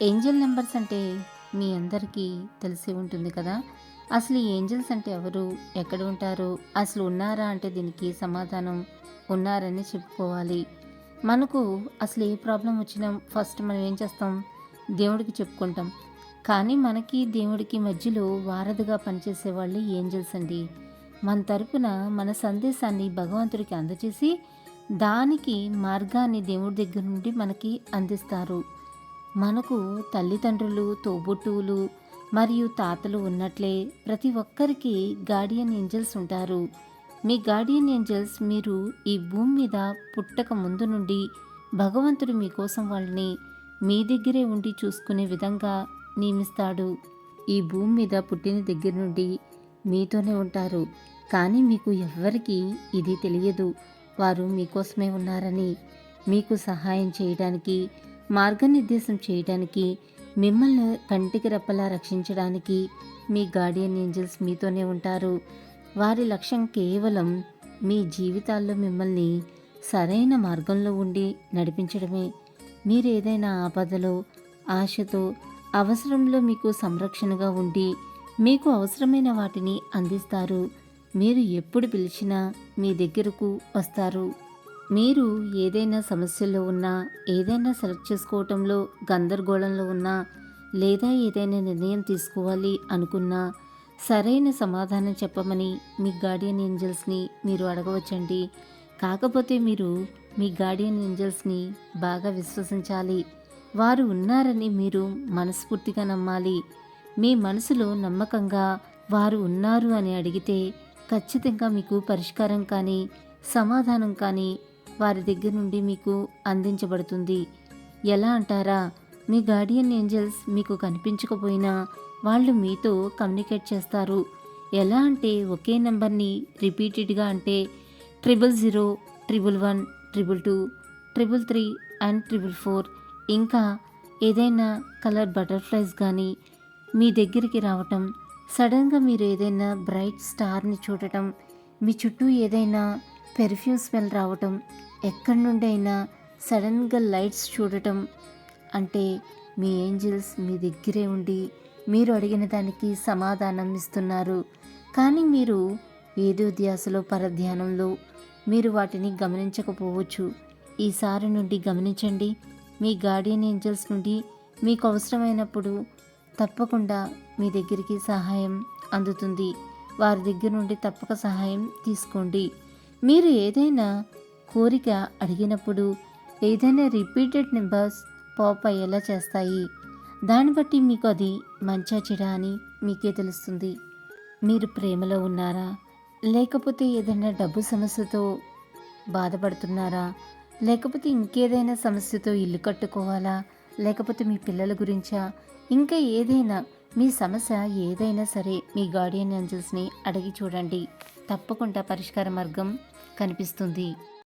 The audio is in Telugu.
ఏంజెల్ నంబర్స్ అంటే మీ అందరికీ తెలిసే ఉంటుంది కదా! అసలు ఈ ఏంజెల్స్ అంటే ఎవరు? ఎక్కడ ఉంటారు? అసలు ఉన్నారా అంటే దీనికి సమాధానం ఉన్నారని చెప్పుకోవాలి. మనకు అసలు ఏ ప్రాబ్లమ్ వచ్చినా ఫస్ట్ మనం ఏం చేస్తాం? దేవుడికి చెప్పుకుంటాం. కానీ మనకి దేవుడికి మధ్యలో వారధిగా పనిచేసే వాళ్ళు ఏంజెల్స్ అండి. మన తరపున మన సందేశాన్ని భగవంతుడికి అందజేసి దానికి మార్గాన్ని దేవుడి దగ్గర నుండి మనకి అందిస్తారు. మనకు తల్లిదండ్రులు, తోబుట్టువులు మరియు తాతలు ఉన్నట్లే ప్రతి ఒక్కరికి గార్డియన్ ఏంజెల్స్ ఉంటారు. మీ గార్డియన్ ఏంజెల్స్ మీరు ఈ భూమి మీద పుట్టక ముందు నుండి భగవంతుడు మీకోసం వాళ్ళని మీ దగ్గరే ఉండి చూసుకునే విధంగా నియమిస్తాడు. ఈ భూమి మీద పుట్టిన దగ్గర నుండి మీతోనే ఉంటారు. కానీ మీకు ఎవ్వరికీ ఇది తెలియదు. వారు మీకోసమే ఉన్నారని, మీకు సహాయం చేయడానికి, మార్గనిర్దేశం చేయడానికి, మిమ్మల్ని కంటికి రెప్పలా రక్షించడానికి మీ గార్డియన్ ఏంజెల్స్ మీతోనే ఉంటారు. వారి లక్ష్యం కేవలం మీ జీవితాల్లో మిమ్మల్ని సరైన మార్గంలో ఉండి నడిపించడమే. మీరు ఏదైనా ఆపదలో, ఆశతో, అవసరంలో మీకు సంరక్షణగా ఉండి మీకు అవసరమైన వాటిని అందిస్తారు. మీరు ఎప్పుడు పిలిచినా మీ దగ్గరకు వస్తారు. మీరు ఏదైనా సమస్యల్లో ఉన్నా, ఏదైనా సెలెక్ట్ చేసుకోవటంలో గందరగోళంలో ఉన్నా, లేదా ఏదైనా నిర్ణయం తీసుకోవాలి అనుకున్నా, సరైన సమాధానం చెప్పమని మీ గార్డియన్ ఏంజెల్స్ని మీరు అడగవచ్చండి. కాకపోతే మీరు మీ గార్డియన్ ఏంజెల్స్ని బాగా విశ్వసించాలి. వారు ఉన్నారని మీరు మనస్ఫూర్తిగా నమ్మాలి. మీ మనసులో నమ్మకంగా వారు ఉన్నారు అని అడిగితే ఖచ్చితంగా మీకు పరిష్కారం కానీ, సమాధానం కానీ వారి దగ్గర నుండి మీకు అందించబడుతుంది. ఎలా అంటారా? మీ గార్డియన్ ఏంజెల్స్ మీకు కనిపించకపోయినా వాళ్ళు మీతో కమ్యూనికేట్ చేస్తారు. ఎలా అంటే ఒకే నెంబర్ని రిపీటెడ్గా అంటే 000, 111, 222, 333 అండ్ 444 ఇంకా ఏదైనా కలర్ బటర్ఫ్లైస్ కానీ మీ దగ్గరికి రావటం, సడన్గా మీరు ఏదైనా బ్రైట్ స్టార్ని చూడటం, మీ చుట్టూ ఏదైనా పెర్ఫ్యూమ్ స్మెల్ రావటం, ఎక్కడి నుండైనా సడన్గా లైట్స్ చూడటం అంటే మీ ఏంజెల్స్ మీ దగ్గరే ఉండి మీరు అడిగిన దానికి సమాధానం ఇస్తున్నారు. కానీ మీరు ఏదో ధ్యాసలో పరధ్యానంలో మీరు వాటిని గమనించకపోవచ్చు. ఈసారి నుండి గమనించండి. మీ గార్డియన్ ఏంజెల్స్ నుండి మీకు అవసరమైనప్పుడు తప్పకుండా మీ దగ్గరికి సహాయం అందుతుంది. వారి దగ్గర నుండి తప్పక సహాయం తీసుకోండి. మీరు ఏదైనా కోరిక అడిగినప్పుడు ఏదైనా రిపీటెడ్ నెంబర్స్ పాప్ అయ్యేలా చేస్తాయి. దాన్ని బట్టి మీకు అది మంచా చెడా అని మీకే తెలుస్తుంది. మీరు ప్రేమలో ఉన్నారా, లేకపోతే ఏదైనా డబ్బు సమస్యతో బాధపడుతున్నారా, లేకపోతే ఇంకేదైనా సమస్యతో ఇల్లు కట్టుకోవాలా, లేకపోతే మీ పిల్లల గురించా, ఇంకా ఏదైనా మీ సమస్య ఏదైనా సరే మీ గార్డియన్ ఏంజెల్స్ని అడిగి చూడండి. తప్పకుండా పరిష్కార మార్గం కనిపిస్తుంది.